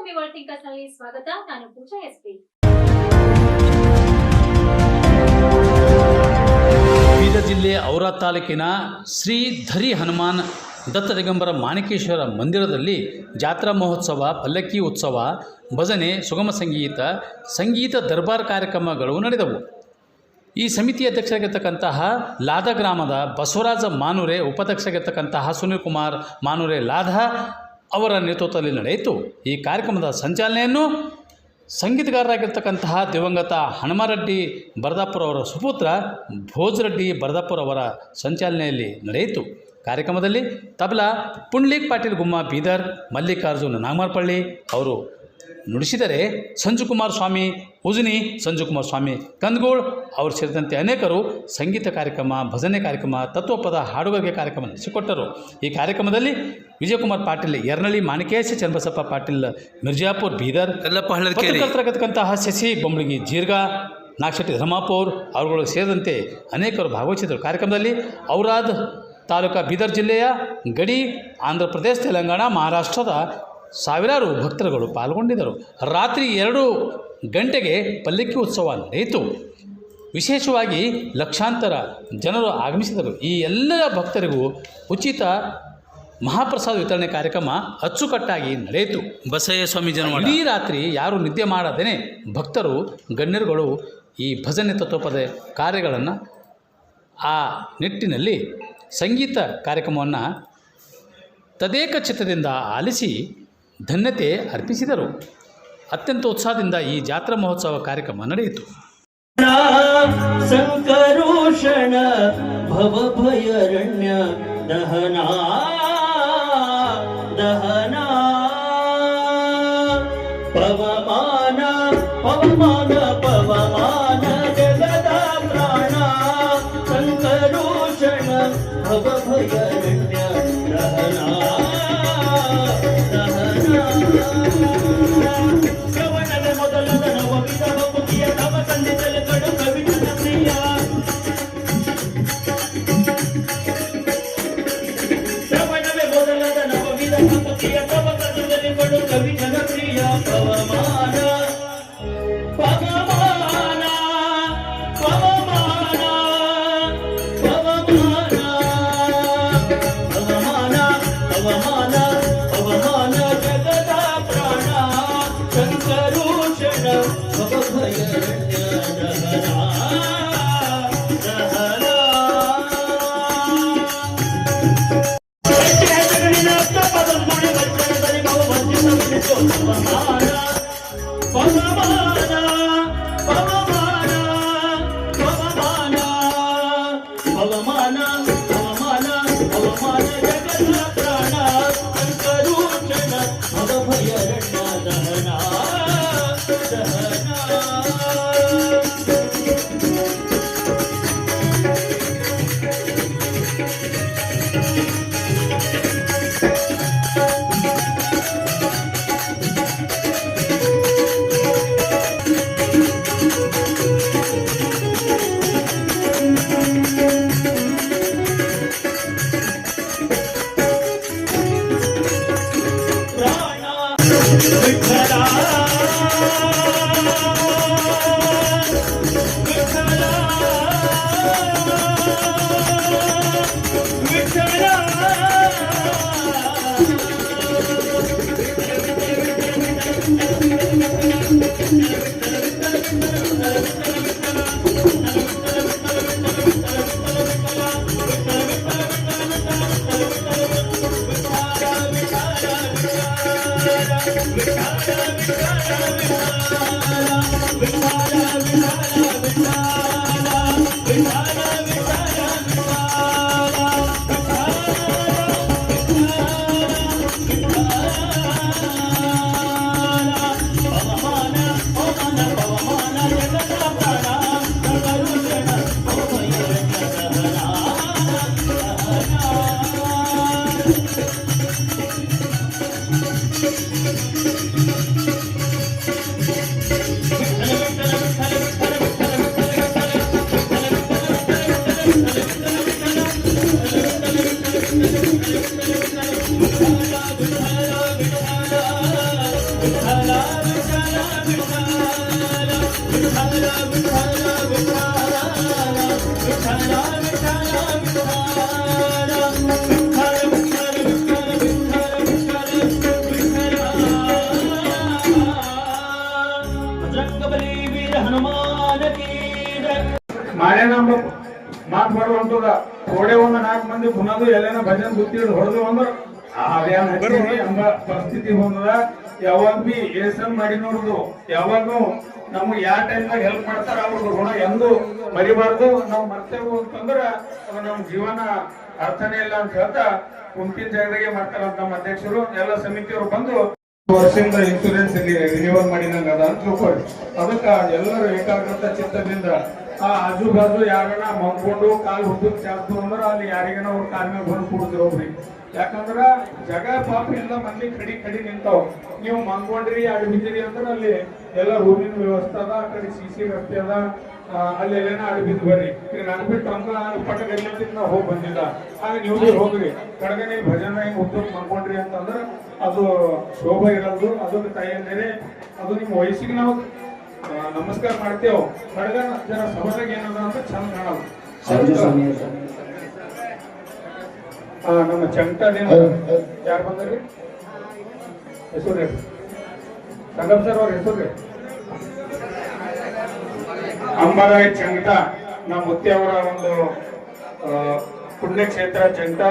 ಮಾತೃಭೂಮಿ world thinkers ನಲ್ಲಿ ಸ್ವಾಗತ. ನಾನು ಪೂಜಾ ಎಸ್ಪಿ. ಬೀದರ್ ಜಿಲ್ಲೆ ಔರಾದ್ ತಾಲೂಕಿನ ಶ್ರೀ ಧರಿ ಹನುಮಾನ್ ದತ್ತ ದಿಗಂಬರ ಮಾಣಿಕೇಶ್ವರ ಮಂದಿರದಲ್ಲಿ ಜಾತ್ರಾ ಮಹೋತ್ಸವ, ಪಲ್ಲಕ್ಕಿ ಉತ್ಸವ, ಭಜನೆ, ಸುಗಮ ಸಂಗೀತ ದರ್ಬಾರ್ ಕಾರ್ಯಕ್ರಮಗಳು ನಡೆದವು. ಈ ಸಮಿತಿ ಅಧ್ಯಕ್ಷರಾಗಿರ್ತಕ್ಕಂತಹ ಲಾಧ ಗ್ರಾಮದ ಬಸವರಾಜ ಮಾನೂರೆ, ಉಪಾಧ್ಯಕ್ಷರಾಗಿರ್ತಕ್ಕಂತಹ ಸುನೀಲ್ ಕುಮಾರ್ ಮಾನೂರೆ ಲಾಧ ಅವರ ನೇತೃತ್ವದಲ್ಲಿ ನಡೆಯಿತು. ಈ ಕಾರ್ಯಕ್ರಮದ ಸಂಚಾಲನೆಯನ್ನು ಸಂಗೀತಗಾರರಾಗಿರ್ತಕ್ಕಂತಹ ದಿವಂಗತ ಹನುಮಾರೆಡ್ಡಿ ಬರದಾಪುರ ಅವರ ಸುಪುತ್ರ ಭೋಜರೆಡ್ಡಿ ಬರದಾಪುರ ಅವರ ಸಂಚಾಲನೆಯಲ್ಲಿ ನಡೆಯಿತು. ಕಾರ್ಯಕ್ರಮದಲ್ಲಿ ತಬಲಾ ಪುಂಡ್ಲಿಕ್ ಪಾಟೀಲ್ ಗುಮ್ಮ ಬೀದರ್, ಮಲ್ಲಿಕಾರ್ಜುನ ನಾಗಮಾರ್ಪಳ್ಳಿ ಅವರು ನುಡಿಸಿದರೆ, ಸಂಜುಕುಮಾರ್ ಸ್ವಾಮಿ ಉಜನಿ, ಸಂಜುಕುಮಾರ್ ಸ್ವಾಮಿ ಕಂದಗೋಳ್ ಅವರು ಸೇರಿದಂತೆ ಅನೇಕರು ಸಂಗೀತ ಕಾರ್ಯಕ್ರಮ, ಭಜನೆ ಕಾರ್ಯಕ್ರಮ, ತತ್ವಪದ ಹಾಡುಗಾರಿಕೆ ಕಾರ್ಯಕ್ರಮ ನಡೆಸಿಕೊಟ್ಟರು. ಈ ಕಾರ್ಯಕ್ರಮದಲ್ಲಿ ವಿಜಯಕುಮಾರ್ ಪಾಟೀಲ್ ಯರ್ನಳ್ಳಿ, ಮಾಣಿಕೇಶ ಚನ್ನಬಸಪ್ಪ ಪಾಟೀಲ್ ಮಿರ್ಜಾಪುರ್ ಬೀದರ್, ಪತ್ರಕರ್ತರಾಗಿರ್ತಕ್ಕಂತಹ ಶಶಿ ಬೊಂಬಳಗಿ ಜೀರ್ಗಾ, ನಾಗಶೆಟ್ಟಿ ಧರ್ಮಾಪುರ್ ಅವರುಗಳು ಸೇರಿದಂತೆ ಅನೇಕರು ಭಾಗವಹಿಸಿದರು. ಕಾರ್ಯಕ್ರಮದಲ್ಲಿ ಔರಾದ್ ತಾಲೂಕಾ ಬೀದರ್ ಜಿಲ್ಲೆಯ ಗಡಿ, ಆಂಧ್ರ ಪ್ರದೇಶ, ತೆಲಂಗಾಣ, ಮಹಾರಾಷ್ಟ್ರದ ಸಾವಿರಾರು ಭಕ್ತರುಗಳು ಪಾಲ್ಗೊಂಡಿದ್ದರು. ರಾತ್ರಿ 2 ಗಂಟೆಗೆ ಪಲ್ಲಕ್ಕಿ ಉತ್ಸವ ನಡೆಯಿತು. ವಿಶೇಷವಾಗಿ ಲಕ್ಷಾಂತರ ಜನರು ಆಗಮಿಸಿದರು. ಈ ಎಲ್ಲ ಭಕ್ತರಿಗೂ ಉಚಿತ ಮಹಾಪ್ರಸಾದ ವಿತರಣೆ ಕಾರ್ಯಕ್ರಮ ಅಚ್ಚುಕಟ್ಟಾಗಿ ನಡೆಯಿತು. ಬಸಯ್ಯ ಸ್ವಾಮಿ ಜನ್ಮ ಇಡೀ ರಾತ್ರಿ ಯಾರು ನಿದ್ದೆ ಮಾಡದೇನೆ ಭಕ್ತರು, ಗಣ್ಯರುಗಳು ಈ ಭಜನೆ ತತ್ವಪದ ಕಾರ್ಯಗಳನ್ನು ಆ ನಿಟ್ಟಿನಲ್ಲಿ ಸಂಗೀತ ಕಾರ್ಯಕ್ರಮವನ್ನು ತದೇಕ ಚಿತ್ತದಿಂದ ಆಲಿಸಿ ಧನ್ಯತೆ ಅರ್ಪಿಸಿದರು. ಅತ್ಯಂತ ಉತ್ಸಾಹದಿಂದ ಈ ಜಾತ್ರಾ ಮಹೋತ್ಸವ ಕಾರ್ಯಕ್ರಮ ನಡೆಯಿತು. ಸಂಕರೋಷಣ ಭವಭಯರಣ್ಯ ದಹನಾ ದಹನಾ ಪವಮಾನ ಪವಮಾನ ಪವಮಾನ ಜಗದ ಪ್ರಾಣ ಸಂಕರೋಷಣ ಭವಭಯರಣ್ಯ ದಹನಾ ಶ್ರವಣವೇ ಮೊದಲದ ನವವಿಧ ಭಕ್ತಿಯ ತವ ಸಂಧಿಸಲು ಕಡು ಕವಿತನ ಪ್ರಿಯ ಶ್ರವಣವೇ ಮೊದಲದ ನವವಿಧ ಭಕ್ತಿಯ ತವ ಸಂಧಿಸಲು ಕಡು ಕವಿತನ ಪ್ರಿಯ ಪವಮಾನ ಪವಮಾನ ಪವಮಾನ ಪವಮಾನ ಪವಮಾನ ಪವಮಾನ ಪವಮಾನ ಜಗದ ಪ್ರಾಣ ಸಂಕರೋಷಣ ಭವಭಯರಣ್ಯ ದಹನಾ ದಹನಾ ಪದಗುಣಿ ವಚನದಲ್ಲಿ ಭವವಂತಿತ ಪವಮಾನ ಪವಮಾನ ಪವಮಾನ ಪವಮಾನ ಪವಮಾನ ಪವಮಾನ ಪವಮಾನ ಜಗದ ಪ್ರಾಣ ಸಂಕರೋಷಣ ಭವಭಯರಣ್ಯ ದಹನಾ ದಹನಾ ವಿಠಲ ವಿಠಲ ವಿಠಲ ವಿಠಲ ವಿಠಲ ಬಜರಂಗಬಲಿ ವೀರ ಹನುಮಾನ ಕೀ ಜಯ. ಮಾರೇನಂಬ ಮಾತು ಬರುವಂತದ ಥೋಡೆ ಒಂದು 4 ಮಂದಿ ಪುನಃ ಎಲ್ಲೇನ ಭಜನ್ ಬುತ್ತಿ ಹೊಡೆದು ಅಂದ್ರೆ ಅದೇನ್ ಹಚ್ಚಿರಿ ಎಂಬ ಪರಿಸ್ಥಿತಿ ಬಂದದ. ಯಾವಾಗ ಬಿ ಏಸನ್ ಮಾಡಿ ನೋಡುದು ಯಾವಾಗೂ ನಮ್ಗೆ ಯಾವ ಟೈಮ್ನಾಗ ಹೆಲ್ಪ್ ಮಾಡ್ತಾರ ಅವ್ರ ಋಣ ಎಂದು ಮರಿಬಾರ್ದು. ನಾವು ಮರ್ತೇವು ಅಂತಂದ್ರ ಅದು ನಮ್ಮ ಜೀವನ ಅರ್ಥನೇ ಇಲ್ಲ ಅಂತ ಹೇಳ್ತಾ ಕುಂತಿನ ಜಾಗದಾಗೆ ಮಾಡ್ತಾರಂತ ನಮ್ಮ ಅಧ್ಯಕ್ಷರು ಎಲ್ಲ ಸಮಿತಿಯವರು ಬಂದು ವರ್ಷದಿಂದ ಇನ್ಸೂರೆನ್ಸ್ ರಿನ್ಯೂವಲ್ ಮಾಡಿದಂಗ ಅದ ಅಂತ ತಿಳ್ಕೊಳ್ಳಿ. ಅದಕ್ಕ ಎಲ್ಲರೂ ಏಕಾಗ್ರತಾ ಚಿತ್ತದಿಂದ ಆ ಆಜು ಬಾಜು ಯಾರನ್ನ ಮಂಕೊಂಡು ಕಾಲು ಹುದ್ದಕ್ಕೆ ಚಾಡ್ತು ಅಂದ್ರ ಅಲ್ಲಿ ಯಾರಿಗನ ಅವ್ರ ಕಾಲ ಮೇಲೆ ಬಂದು ಕೂಡಿದ್ರು ಹೋಗ್ರಿ. ಯಾಕಂದ್ರ ಜಗ ಪಾಪ ಎಲ್ಲ ಮಂದಿ ಕಡಿ ನಿಂತಾವ್. ನೀವು ಮಂಗೊಂಡ್ರಿ ಅಡ್ಬಿದ್ದೀರಿ ಅಂದ್ರ ಅಲ್ಲಿ ಎಲ್ಲ ರೂಮಿನ ವ್ಯವಸ್ಥೆ ಅದ, ಆ ಕಡೆ ಸಿಸಿ ರಸ್ತೆ ಅದ, ಅಲ್ಲಿ ಎಲ್ಲೇನ ಅಡ್ಬಿದ್ ಬರ್ರಿ. ಈಗ ನನ್ ಬಿಟ್ಟು ಹಂಗ ಪಟ್ಟ ಗಲ್ಲಿ ನಾವು ಹೋಗಿ ಬಂದಿಲ್ಲ. ಹಾಗೆ ನೀವು ಭೀ ಹೋಗ್ರಿ. ಕಡೆಗೆ ಭಜನೆ ಹಿಂಗ್ ಉದ್ದಕ್ಕೆ ಮಂಕೊಂಡ್ರಿ ಅಂತಂದ್ರ ಅದು ಶೋಭೆ ಇರಲ್ದು. ಅದಕ್ಕೆ ತಾಯಿಯಂದ್ರೆ ಅದು ನಿಮ್ಮ ವಯಸ್ಸಿಗೆ ನಾವು ನಮಸ್ಕಾರ ಮಾಡ್ತೇವೆ. ಕಡೆಗ ಜನ ಸಮಾಜಕ್ಕೆ ಏನದ ಅಂತ ಚಂದ ಕಾಣಲ್ಲ. ನಮ್ಮ ಚಂಟದಿಂದ ಯಾರು ಬಂದ್ರಿ ಹೆಸರು ರೀ ಸಂಗಮ್ ಸರ್ ಅವ್ರ ಹೆಸರು ರೀ ಅಂಬರಾಯ್ ಚಂಟ. ನಮ್ಮ ಮುತ್ತಿ ಅವರ ಒಂದು ಪುಣ್ಯಕ್ಷೇತ್ರ ಚಂಟ.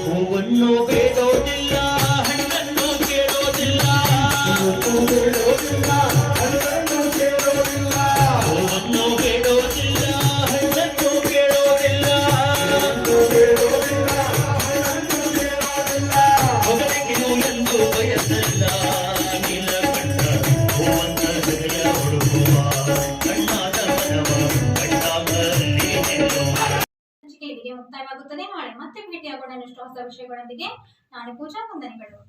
ಹೂವನ್ನು ಬೇಡೋದಿಲ್ಲ ಹಣ್ಣನ್ನು ಕೇಳೋದಿಲ್ಲ ಹೂವನ್ನು ಬೇಡೋದಿಲ್ಲ ಹಣ್ಣನ್ನು ಕೇಳೋದಿಲ್ಲ ಹೊಗಳಿಗೆನು ಎಂದು ಬಯಸಲ್ಲ ನೀಲಕಂಠ ಹೂವಂತ ಹೃದಯ ಹುಡುಕುವ ಕಣ್ಣಾದ ಮನವ ಕಣ್ಣಾಗಲ್ಲಿ ನಿಲ್ಲುವ. ಸಂಚಿಕೆ ಇಲ್ಲಿಗೆ ಮುಕ್ತಾಯವಾಗುತ್ತದೆ. ನಾಳೆ ಮತ್ತೆ ಭೇಟಿಯಾಗೋಣ ಇನ್ನಷ್ಟು ಹೊಸ ವಿಷಯಗಳೊಂದಿಗೆ. ನಾನು ಪೂಜಾ ವಂದನೆಗಳು.